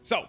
So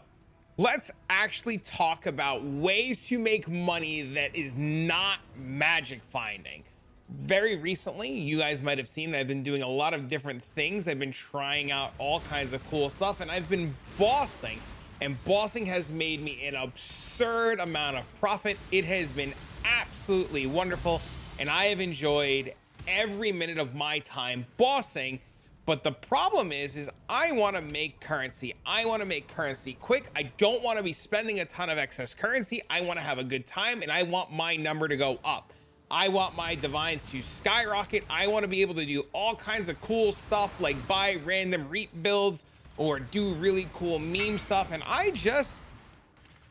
let's actually talk about ways to make money that is not magic finding. Very recently, you guys might have seen that I've been doing a lot of different things. I've been trying out all kinds of cool stuff, and I've been bossing. And bossing has made me an absurd amount of profit. It has been absolutely wonderful, and I have enjoyed every minute of my time bossing. But the problem is I want to make currency. I want to make currency quick. I don't want to be spending a ton of excess currency. I want to have a good time, and I want my number to go up. I want my divines to skyrocket. I want to be able to do all kinds of cool stuff, like buy random reap builds or do really cool meme stuff. And I just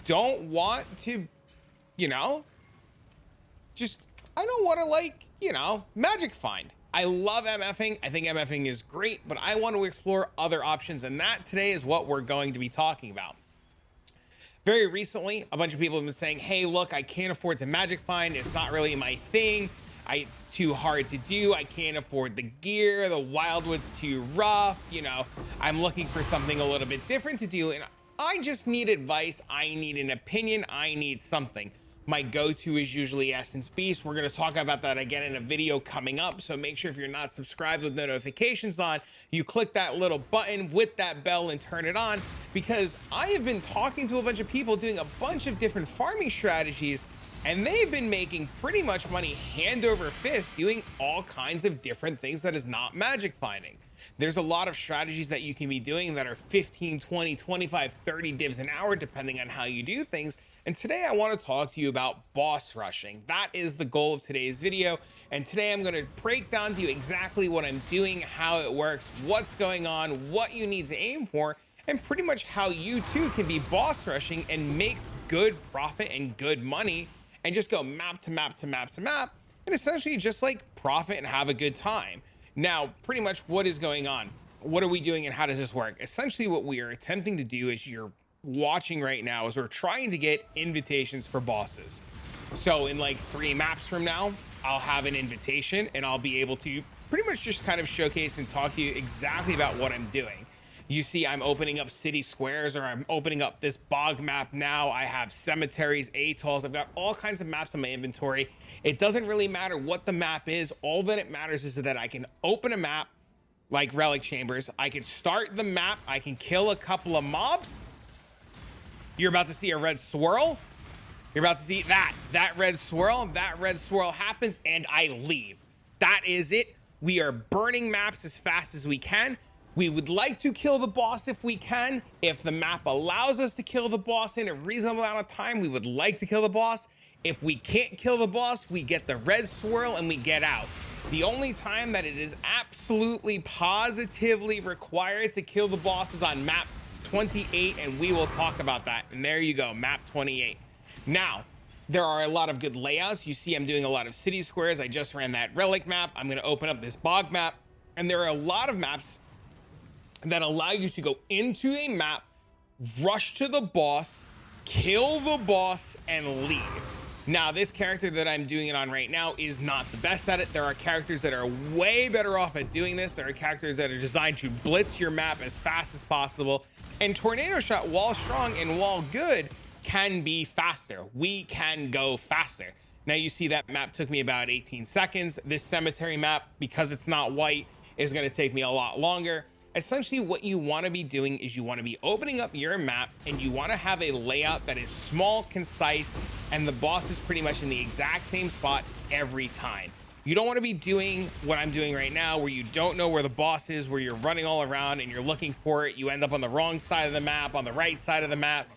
don't want to, I don't want to, magic find. I love MFing. I think MFing is great, but I want to explore other options, and that today is what we're going to be talking about. Very recently, a bunch of people have been saying, hey, look, I can't afford to magic find. It's not really my thing. It's too hard to do. I can't afford the gear. The Wildwood's too rough. I'm looking for something a little bit different to do, and I just need advice. I need an opinion. I need something. My go-to is usually Essence Beast. We're going to talk about that again in a video coming up. So make sure if you're not subscribed with notifications on, you click that little button with that bell and turn it on, because I have been talking to a bunch of people doing a bunch of different farming strategies, and they've been making pretty much money hand over fist doing all kinds of different things that is not magic finding. There's a lot of strategies that you can be doing that are 15, 20, 25, 30 divs an hour, depending on how you do things. And today I want to talk to you about boss rushing. That is the goal of today's video. And today I'm going to break down to you exactly what I'm doing, how it works, what's going on, what you need to aim for, and pretty much how you too can be boss rushing and make good profit and good money and just go map to map to map to map and essentially just like profit and have a good time. Now, pretty much what is going on? What are we doing and how does this work? Essentially what we are attempting to do is you're watching right now is we're trying to get invitations for bosses. So in like 3 maps from now, I'll have an invitation and I'll be able to pretty much just kind of showcase and talk to you exactly about what I'm doing. You see, I'm opening up city squares, or I'm opening up this bog map now. I have cemeteries, atolls. I've got all kinds of maps in my inventory. It doesn't really matter what the map is. All that it matters is that I can open a map like relic chambers. I can start the map. I can kill a couple of mobs. You're about to see a red swirl. You're about to see that red swirl. That red swirl happens and I leave. That is it. We are burning maps as fast as we can. We would like to kill the boss if we can. If the map allows us to kill the boss in a reasonable amount of time, we would like to kill the boss. If we can't kill the boss, we get the red swirl and we get out. The only time that it is absolutely positively required to kill the boss is on map 28, and we will talk about that. And there you go, map 28. Now, there are a lot of good layouts. You see I'm doing a lot of city squares. I just ran that relic map. I'm going to open up this bog map, and there are a lot of maps that allow you to go into a map, rush to the boss, kill the boss, and leave. Now, this character that I'm doing it on right now is not the best at it. There are characters that are way better off at doing this. There are characters that are designed to blitz your map as fast as possible. And Tornado Shot, while strong and while good, can be faster. We can go faster. Now, you see that map took me about 18 seconds. This cemetery map, because it's not white, is going to take me a lot longer. Essentially, what you want to be doing is you want to be opening up your map and you want to have a layout that is small, concise, and the boss is pretty much in the exact same spot every time. You don't want to be doing what I'm doing right now, where you don't know where the boss is, where you're running all around and you're looking for it. You end up on the wrong side of the map, on the right side of the map.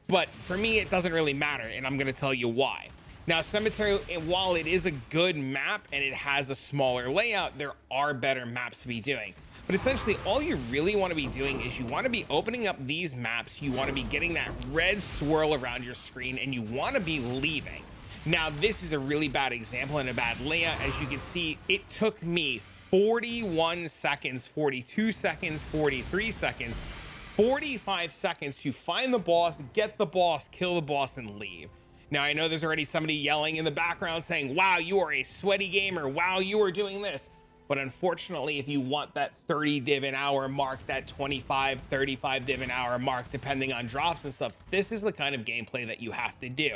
But for me, it doesn't really matter, and I'm going to tell you why. Now, Cemetery, while it is a good map and it has a smaller layout, there are better maps to be doing. But essentially, all you really want to be doing is you want to be opening up these maps. You want to be getting that red swirl around your screen, and you want to be leaving. Now, this is a really bad example and a bad layout. As you can see, it took me 41 seconds, 42 seconds, 43 seconds, 45 seconds to find the boss, get the boss, kill the boss, and leave. Now, I know there's already somebody yelling in the background saying, wow, you are a sweaty gamer. Wow, you are doing this. But unfortunately, if you want that 30 div an hour mark, that 25, 35 div an hour mark, depending on drops and stuff, this is the kind of gameplay that you have to do.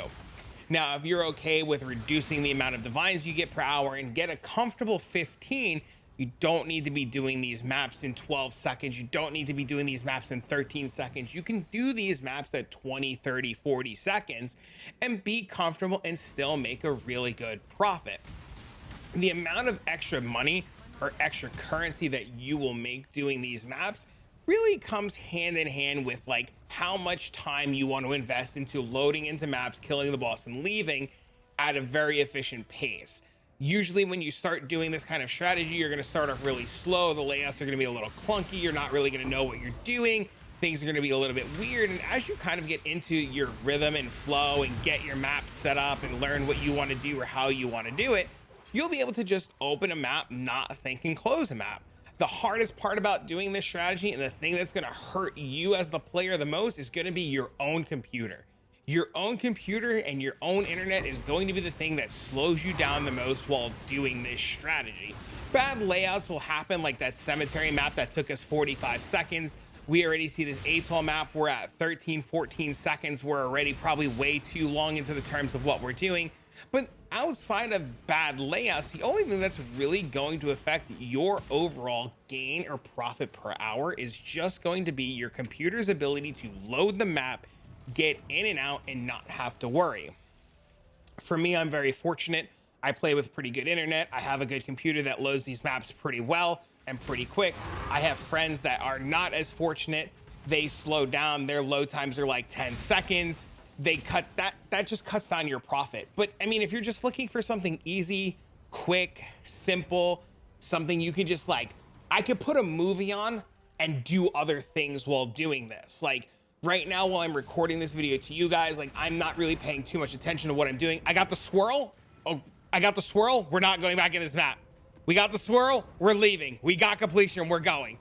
Now, if you're okay with reducing the amount of divines you get per hour and get a comfortable 15, you don't need to be doing these maps in 12 seconds. You don't need to be doing these maps in 13 seconds. You can do these maps at 20, 30, 40 seconds and be comfortable and still make a really good profit. The amount of extra money or extra currency that you will make doing these maps really comes hand in hand with like how much time you want to invest into loading into maps, killing the boss, and leaving at a very efficient pace. Usually when you start doing this kind of strategy, you're going to start off really slow. The layouts are going to be a little clunky. You're not really going to know what you're doing. Things are going to be a little bit weird. And as you kind of get into your rhythm and flow and get your map set up and learn what you want to do or how you want to do it, you'll be able to just open a map, not think, and close a map. The hardest part about doing this strategy and the thing that's going to hurt you as the player the most is going to be your own computer. Your own computer and your own internet is going to be the thing that slows you down the most while doing this strategy. Bad layouts will happen, like that cemetery map that took us 45 seconds. We already see this atoll map. We're at 13, 14 seconds. We're already probably way too long into the terms of what we're doing. But outside of bad layouts, the only thing that's really going to affect your overall gain or profit per hour is just going to be your computer's ability to load the map, get in and out, and not have to worry. For me, I'm very fortunate. I play with pretty good internet. I have a good computer that loads these maps pretty well and pretty quick. I have friends that are not as fortunate. They slow down. Their load times are like 10 seconds. They cut that just cuts down your profit. But I mean, if you're just looking for something easy, quick, simple, something you can just like, I could put a movie on and do other things while doing this. Like right now, while I'm recording this video to you guys, like I'm not really paying too much attention to what I'm doing. I got the swirl. Oh, I got the swirl. We're not going back in this map. We got the swirl. We're leaving. We got completion. We're going.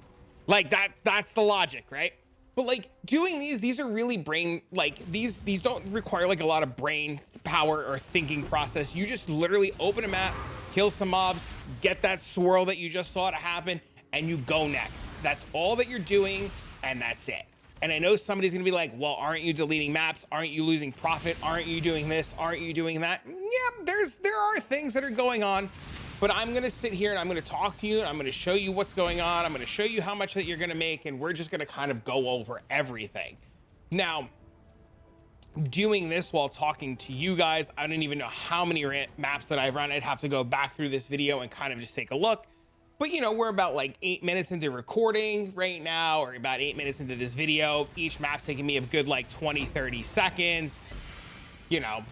Like that's the logic, right? But like doing these are really brain, like these don't require like a lot of brain power or thinking process. You just literally open a map, kill some mobs, get that swirl that you just saw to happen, and you go next. That's all that you're doing, and that's it. And I know somebody's gonna be like, well, aren't you deleting maps? Aren't you losing profit? Aren't you doing this? Aren't you doing that? Yeah, there are things that are going on. But I'm gonna sit here and I'm gonna talk to you and I'm gonna show you what's going on. I'm gonna show you how much that you're gonna make, and we're just gonna kind of go over everything. Now, doing this while talking to you guys, I don't even know how many maps that I've run. I'd have to go back through this video and kind of just take a look. But you know, we're about like 8 minutes into recording right now, or about 8 minutes into this video. Each map's taking me a good like 20, 30 seconds. You know,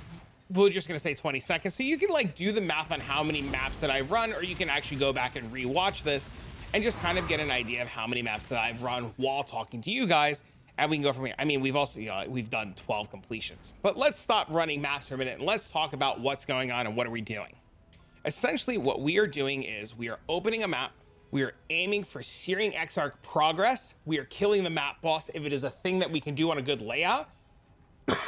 we're just gonna say 20 seconds. So you can like do the math on how many maps that I've run, or you can actually go back and rewatch this and just kind of get an idea of how many maps that I've run while talking to you guys. And we can go from here. I mean, we've also, you know, we've done 12 completions, but let's stop running maps for a minute and let's talk about what's going on and what are we doing. Essentially what we are doing is we are opening a map. We are aiming for Searing Exarch progress. We are killing the map boss if it is a thing that we can do on a good layout.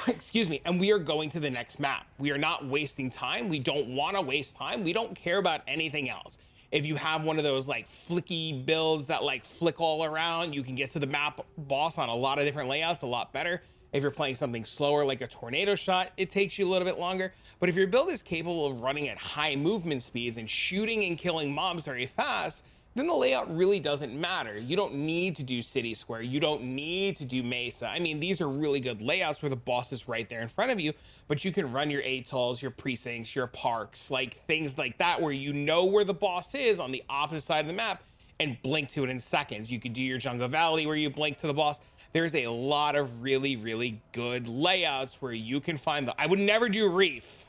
Excuse me. And we are going to the next map. We are not wasting time. We don't want to waste time. We don't care about anything else. If you have one of those like flicky builds that like flick all around, you can get to the map boss on a lot of different layouts a lot better. If you're playing something slower like a tornado shot, it takes you a little bit longer. But if your build is capable of running at high movement speeds and shooting and killing mobs very fast, then the layout really doesn't matter. You don't need to do City Square. You don't need to do Mesa. I mean, these are really good layouts where the boss is right there in front of you, but you can run your atolls, your precincts, your parks, like things like that, where you know where the boss is on the opposite side of the map and blink to it in seconds. You could do your Jungle Valley where you blink to the boss. There's a lot of really, really good layouts where you can find I would never do Reef.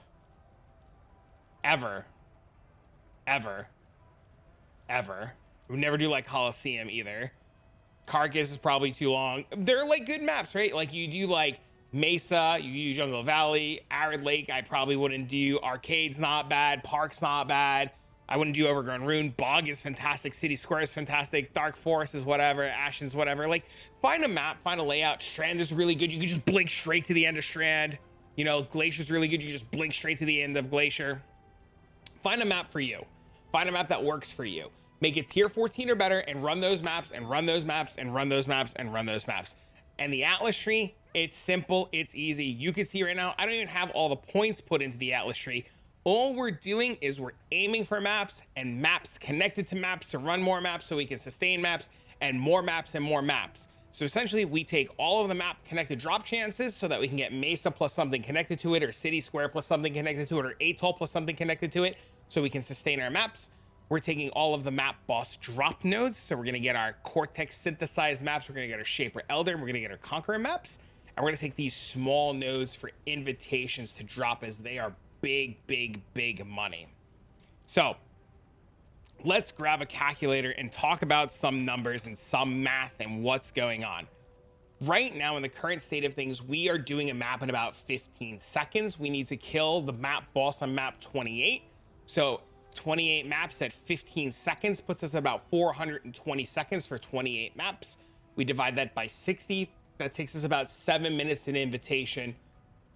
Ever. Ever. Ever. I would never do like Coliseum either. Carcass is probably too long. They're like good maps, right? Like you do like Mesa, you do Jungle Valley, Arid Lake, I probably wouldn't do. Arcade's not bad. Park's not bad. I wouldn't do Overgrown Ruin. Bog is fantastic. City Square is fantastic. Dark Forest is whatever. Ashen's whatever. Like, find a map, find a layout. Strand is really good. You can just blink straight to the end of Strand. You know, Glacier's really good. You just blink straight to the end of Glacier. Find a map for you. Find a map that works for you. make it tier 14 or better, and run those maps and run those maps and run those maps and run those maps. And the Atlas tree, it's simple, it's easy. You can see right now, I don't even have all the points put into the Atlas tree. All we're doing is we're aiming for maps and maps connected to maps to run more maps so we can sustain maps and more maps and more maps. So essentially we take all of the map connected drop chances so that we can get Mesa plus something connected to it, or City Square plus something connected to it, or Atoll plus something connected to it, so we can sustain our maps. We're taking all of the map boss drop nodes. So we're gonna get our Cortex synthesized maps. We're gonna get our Shaper Elder, and we're gonna get our Conqueror maps. And we're gonna take these small nodes for invitations to drop, as they are big, big, big money. So let's grab a calculator and talk about some numbers and some math and what's going on. Right now, in the current state of things, we are doing a map in about 15 seconds. We need to kill the map boss on map 28. So 28 maps at 15 seconds puts us at about 420 seconds for 28 maps. We divide that by 60. That takes us about 7 minutes in invitation,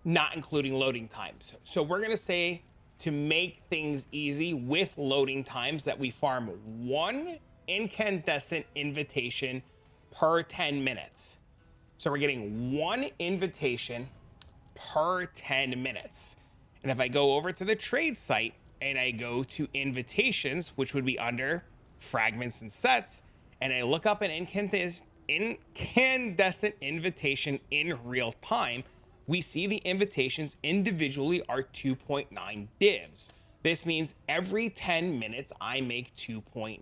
not including loading times. So we're going to say, to make things easy with loading times, that we farm 1 incandescent invitation per 10 minutes. So we're getting 1 invitation per 10 minutes. And if I go over to the trade site and I go to invitations, which would be under fragments and sets, and I look up an incandescent invitation in real time, we see the invitations individually are 2.9 divs. This means every 10 minutes I make 2.9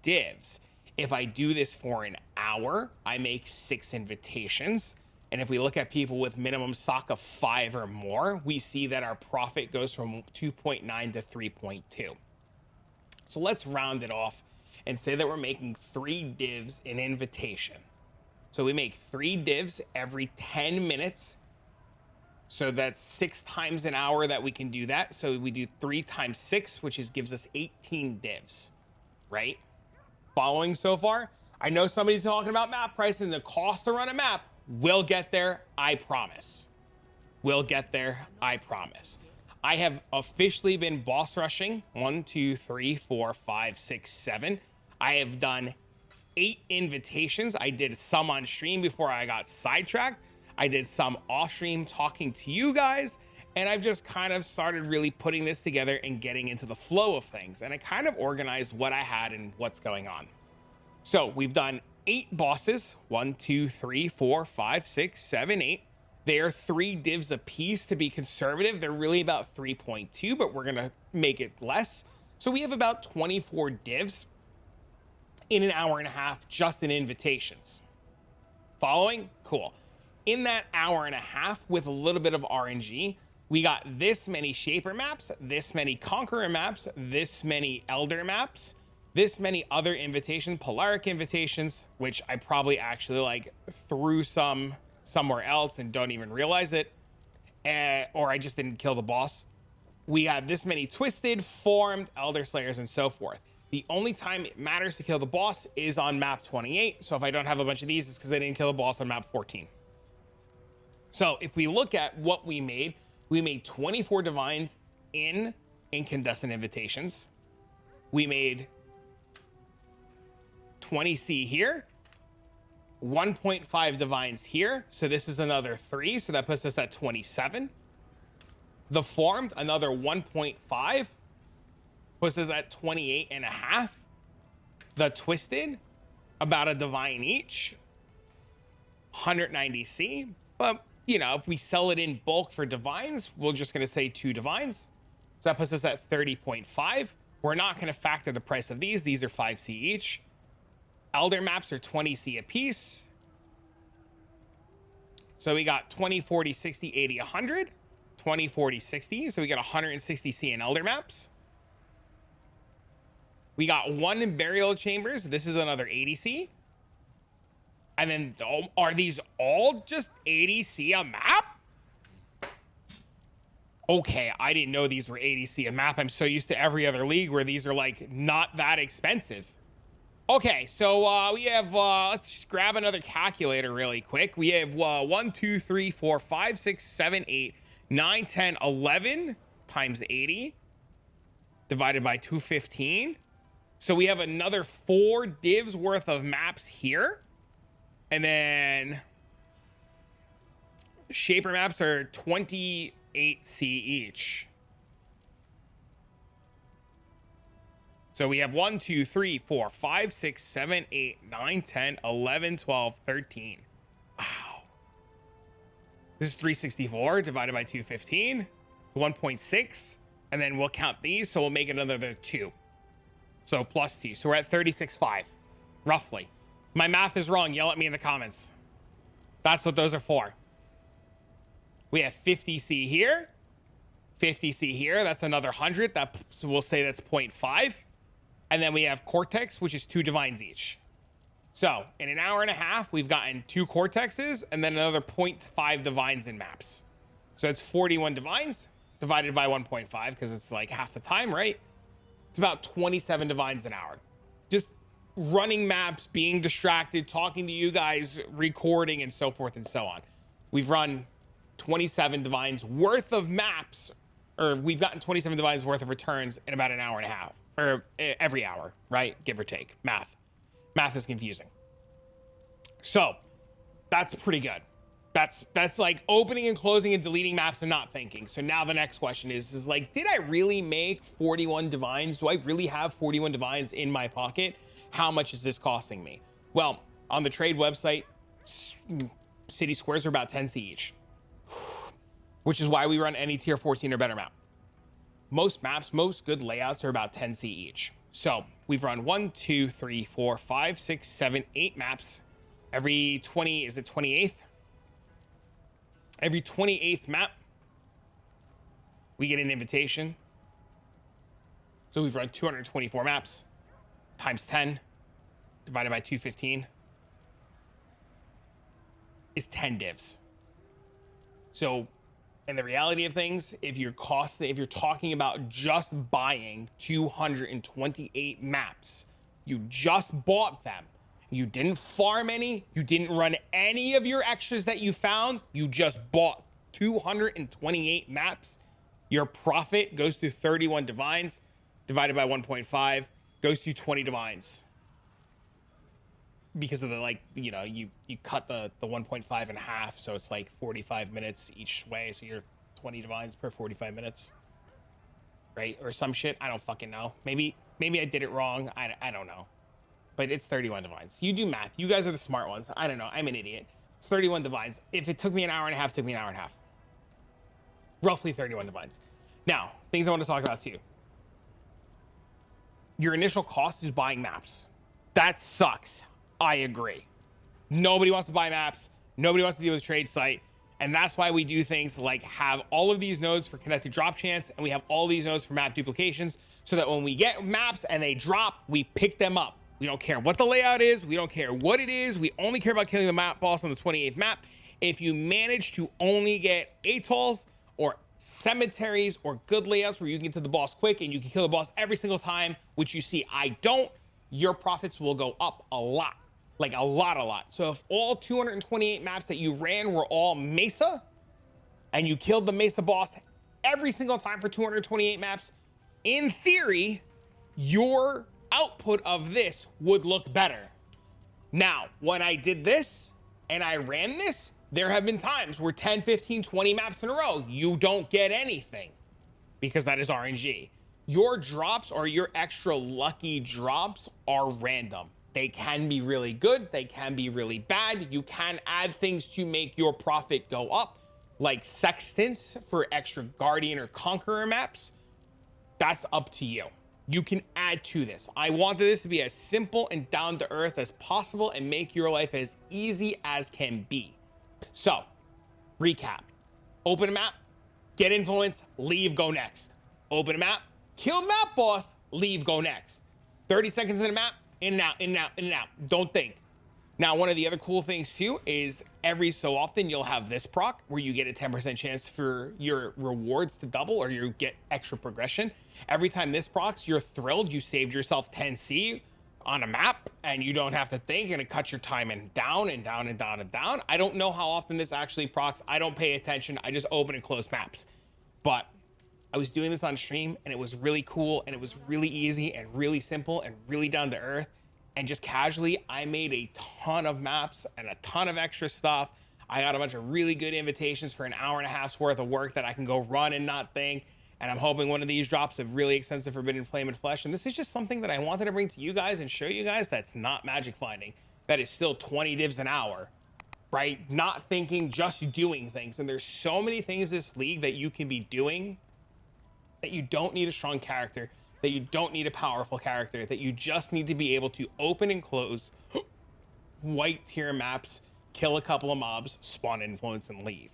divs. If I do this for an hour, I make 6 invitations. And if we look at people with minimum stock of 5 or more, we see that our profit goes from 2.9 to 3.2. So let's round it off and say that we're making 3 divs in invitation. So we make 3 divs every 10 minutes. So that's 6 times an hour that we can do that. So we do 3 times 6, which gives us 18 divs, right? Following so far? I know somebody's talking about map prices and the cost to run a map. We'll get there, I promise. We'll get there, I promise. I have officially been boss rushing 1, 2, 3, 4, 5, 6, 7. I have done 8 invitations. I did some on stream before I got sidetracked. I did some off stream talking to you guys, and I've just kind of started really putting this together and getting into the flow of things. And I kind of organized what I had and what's going on. So we've done 8 bosses, 1, 2, 3, 4, 5, 6, 7, 8. They're 3 divs a piece to be conservative. They're really about 3.2, but we're gonna make it less. So we have about 24 divs in an hour and a half just in invitations. Following? Cool. In that hour and a half, with a little bit of RNG, we got this many Shaper maps, this many Conqueror maps, this many Elder maps, this many other invitations, Polaric invitations, which I probably actually like threw somewhere else and don't even realize it, or I just didn't kill the boss. We have this many Twisted, Formed, Elder Slayers, and so forth. The only time it matters to kill the boss is on map 28. So if I don't have a bunch of these, it's because I didn't kill the boss on map 14. So if we look at what we made 24 divines in incandescent invitations. We made 20C here, 1.5 divines here. So this is another 3. So that puts us at 27. The formed, another 1.5, puts us at 28 and a half. The twisted, about a divine each, 190C. But you know, if we sell it in bulk for divines, we're just going to say 2 divines. So that puts us at 30.5. We're not going to factor the price of these. These are 5C each. Elder maps are 20C a piece. So we got 20, 40, 60, 80, 100. 20, 40, 60. So we got 160C in Elder maps. We got 1 in Burial Chambers. This is another 80C. And then, are these all just 80C a map? Okay, I didn't know these were 80C a map. I'm so used to every other league where these are like not that expensive. Okay, so we have, let's just grab another calculator really quick. We have 1, 2, 3, 4, 5, 6, 7, 8, 9, 10, 11 times 80 divided by 215. So we have another 4 divs worth of maps here. And then shaper maps are 28C each. So we have 1, 2, 3, 4, 5, 6, 7, 8, 9, 10, 11, 12, 13. Wow. This is 364 divided by 215, 1.6. And then we'll count these. So we'll make another 2. So plus 2. So we're at 36.5, roughly. My math is wrong. Yell at me in the comments. That's what those are for. We have 50C here, 50C here. That's another 100. So we'll say that's 0.5. And then we have Cortex, which is 2 divines each. So in an hour and a half, we've gotten 2 Cortexes and then another 0.5 divines in maps. So it's 41 divines divided by 1.5 because it's like half the time, right? It's about 27 divines an hour. Just running maps, being distracted, talking to you guys, recording, and so forth and so on. We've run 27 divines worth of maps, or we've gotten 27 divines worth of returns in about an hour and a half, or every hour, right? Give or take. Math is confusing. So that's pretty good. That's like opening and closing and deleting maps and not thinking. So now the next question is like, did I really make 41 divines? Do I really have 41 divines in my pocket? How much is this costing me? Well, on the trade website, city squares are about 10C each, which is why we run any tier 14 or better map. Most maps, most good layouts are about 10C each. So we've run 1, 2, 3, 4, 5, 6, 7, 8 maps. Every 20, is it 28th? Every 28th map, we get an invitation. So we've run 224 maps times 10 divided by 215 is 10 divs. So, and the reality of things, if you're talking about just buying 228 maps, you just bought them. You didn't farm any, you didn't run any of your extras that you found, you just bought 228 maps. Your profit goes to 31 divines divided by 1.5 goes to 20 divines. Because of the, like, you know, you cut the 1.5 in half, so it's like 45 minutes each way, so you're 20 divines per 45 minutes. Right? Or some shit, I don't fucking know. Maybe I did it wrong, I don't know. But it's 31 divines. You do math. You guys are the smart ones. I don't know. I'm an idiot. It's 31 divines. If it took me an hour and a half, it took me an hour and a half. Roughly 31 divines. Now, things I want to talk about too. Your initial cost is buying maps. That sucks. I agree. Nobody wants to buy maps. Nobody wants to deal with a trade site. And that's why we do things like have all of these nodes for connected drop chance, and we have all these nodes for map duplications, so that when we get maps and they drop, we pick them up. We don't care what the layout is. We don't care what it is. We only care about killing the map boss on the 28th map. If you manage to only get atolls or cemeteries or good layouts where you can get to the boss quick and you can kill the boss every single time, which you see I don't, your profits will go up a lot. Like a lot. So if all 228 maps that you ran were all Mesa and you killed the Mesa boss every single time for 228 maps, in theory, your output of this would look better. Now, when I did this and I ran this, there have been times where 10, 15, 20 maps in a row, you don't get anything because that is RNG. Your drops or your extra lucky drops are random. They can be really good. They can be really bad. You can add things to make your profit go up, like Sextants for extra Guardian or Conqueror maps. That's up to you. You can add to this. I wanted this to be as simple and down to earth as possible and make your life as easy as can be. So, recap. Open a map, get influence, leave, go next. Open a map, kill the map boss, leave, go next. 30 seconds in a map, in and out, in and out, in and out. Don't think. Now, one of the other cool things too is every so often you'll have this proc where you get a 10% chance for your rewards to double or you get extra progression. Every time this procs, you're thrilled you saved yourself 10C on a map and you don't have to think, and it cuts your time and down and down and down and down. I don't know how often this actually procs. I don't pay attention. I just open and close maps. But I was doing this on stream and it was really cool and it was really easy and really simple and really down to earth. And just casually, I made a ton of maps and a ton of extra stuff. I got a bunch of really good invitations for an hour and a half's worth of work that I can go run and not think. And I'm hoping one of these drops of really expensive Forbidden Flame and Flesh. And this is just something that I wanted to bring to you guys and show you guys that's not magic finding. That is still 20 divs an hour, right? Not thinking, just doing things. And there's so many things this league that you can be doing that you don't need a strong character, that you don't need a powerful character, that you just need to be able to open and close white tier maps, kill a couple of mobs, spawn influence, and leave.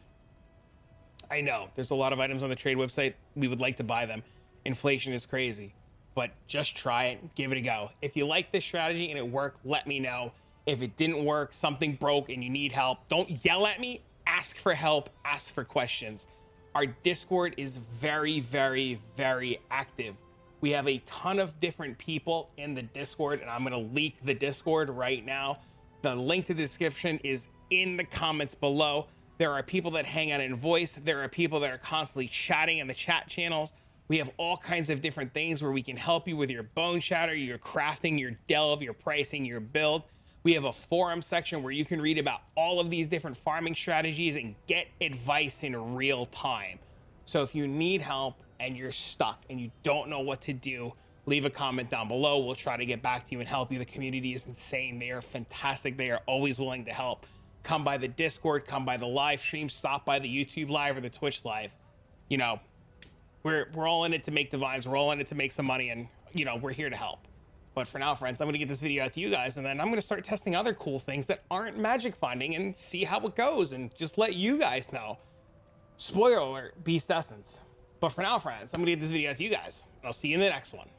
I know there's a lot of items on the trade website. We would like to buy them. Inflation is crazy, but just try it, give it a go. If you like this strategy and it worked, let me know. If it didn't work, something broke and you need help, don't yell at me, ask for help, ask for questions. Our Discord is very, very, very active. We have a ton of different people in the Discord, and I'm gonna leak the Discord right now. The link to the description is in the comments below. There are people that hang out in voice. There are people that are constantly chatting in the chat channels. We have all kinds of different things where we can help you with your bone shatter, your crafting, your delve, your pricing, your build. We have a forum section where you can read about all of these different farming strategies and get advice in real time. So if you need help and you're stuck and you don't know what to do, leave a comment down below. We'll try to get back to you and help you. The community is insane. They are fantastic. They are always willing to help. Come by the Discord, come by the live stream, stop by the YouTube live or the Twitch live. You know, we're all in it to make divines. We're all in it to make some money, and you know, we're here to help. But for now, friends, I'm going to get this video out to you guys, and then I'm going to start testing other cool things that aren't magic finding and see how it goes and just let you guys know. Spoiler alert, Beast Essence. But for now, friends, I'm going to get this video out to you guys, and I'll see you in the next one.